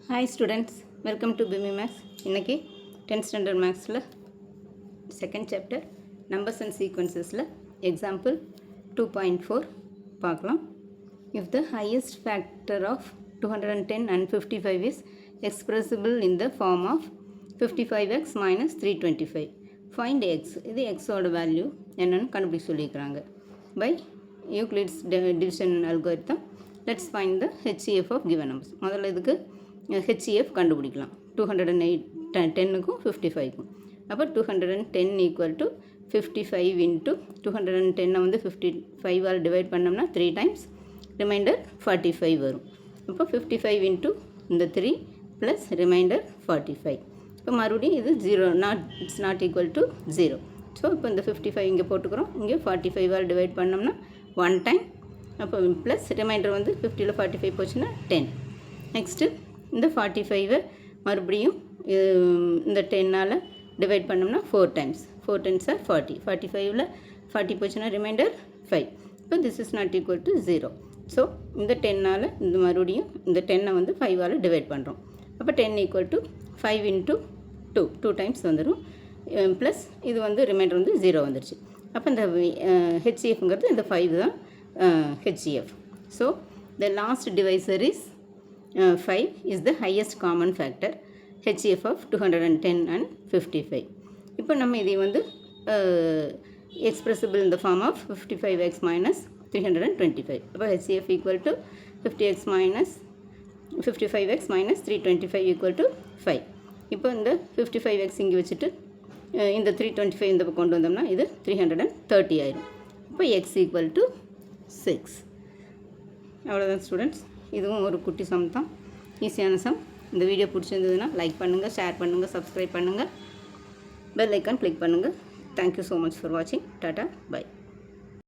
Hi students, welcome to BIMI Maths. இன்னைக்கு 10th standard Mathsல second chapter numbers and sequencesல example 2.4 பார்க்கலாம். If the highest factor of 210 and 55 is expressible in the form of 55x minus 325, find x. இது x ஓட value என்னன்னு கண்டுபிடிக்க சொல்லியிருக்கிறாங்க. By Euclid's division algorithm, let's find the HCF of given numbers. முதல்ல இதுக்கு HCF கண்டுபிடிக்கலாம். 210க்கும் 55க்கும். அப்போ 210 ஈக்குவல் டு 55 இன்ட்டு 210 வந்து 55ஆல் டிவைட் பண்ணோம்னா 3 டைம்ஸ் ரிமைண்டர் 45 வரும். அப்போ 55 இன்ட்டு இந்த 3 ப்ளஸ் ரிமைண்டர் 45. இப்போ மறுபடியும் இது 0 it's not equal to 0. So இப்போ இந்த 55 இங்கே போட்டுக்கிறோம். இங்கே 45ஆல் டிவைட் பண்ணோம்னா 1 டைம். அப்போ ப்ளஸ் ரிமைண்டர் வந்து 50ல் 45 போச்சுன்னா 10. நெக்ஸ்ட்டு இந்த 45 மறுபடியும் இந்த 10ஆல் டிவைட் பண்ணோம்னா 4 டைம்ஸ். 4 times R 40. 45ல் 40 போச்சுன்னா ரிமைண்டர் 5. இப்போ this is not equal to 0. So இந்த 10ஆல் இந்த மறுபடியும் இந்த 10ஐ வந்து 5ஆல் டிவைட் பண்ணுறோம். அப்போ 10 ஈக்குவல் டு 5 இன்ட்டு 2 டைம்ஸ் வந்துடும். ப்ளஸ் இது வந்து ரிமைண்டர் வந்து 0 வந்துடுச்சு. அப்போ இந்த ஹெச்சிஎஃப்ங்கிறது இந்த 5 தான் HCF. So the last divisor is 5 is the highest common factor, HCF of 210 and 55. இப்போ நம்ம இதை வந்து expressible in the form of 55x minus 325. அப்போ HCF equal to 50x minus 55x minus 325 equal to 5. இப்போ இந்த 55x இங்கே வச்சுட்டு இந்த 325 இந்த கொண்டு வந்தோம்னா இது 330 ஆயிடும். இப்போ x equal to 6. அவ்வளோதான் ஸ்டூடெண்ட்ஸ். இதுவும் ஒரு குட்டி சம் தான், ஈஸியான சம். இந்த வீடியோ பிடிச்சிருந்ததுன்னா லைக் பண்ணுங்கள், ஷேர் பண்ணுங்கள், சப்ஸ்கிரைப் பண்ணுங்கள், பெல் ஐக்கான் கிளிக் பண்ணுங்கள். தேங்க்யூ ஸோ மச் ஃபார் வாட்சிங். Tata, by.